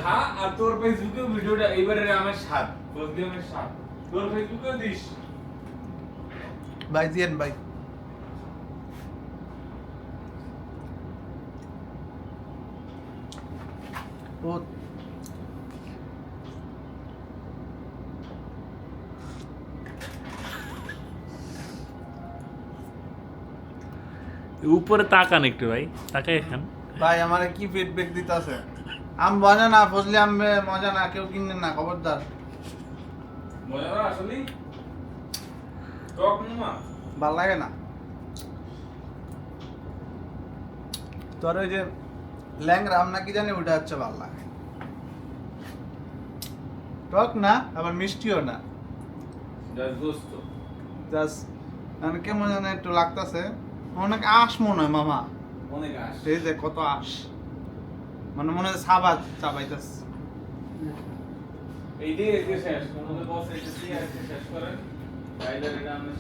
খা আর তোর ফেসবুকে ভিডিওটা এইবারে আমার স্বাদ বলদিয়ামের স্বাদ তোর ফেসবুকে দিস ভাই দিয়েন ভাই ও উপরে তাকান একটু ভাই তাকাই খান ভাই আমারে কি ফিডব্যাক দিতাছে আম মজা না ফজলি আম মজা না কেউ কিনে না খবরদার মজা না আসলে টক না ভাল লাগে না তোর ওই যে ল্যাংরাম নাকি জানি ওটা হচ্ছে ভাল লাগে টক না আবার মিষ্টিও না জাস্ট দোস্ত জাস্ট মানে কেমন জানি একটু লাগতাছে অনেক আঁশ মনে হয় মামা অনেক আস এই যে কত আঁশ মানে মনে হয় সাবাত চাবাইতাছে এইটাই এসে শেষ তোমাদের বস এসে শেষ করেন তাইলে এটা আমরা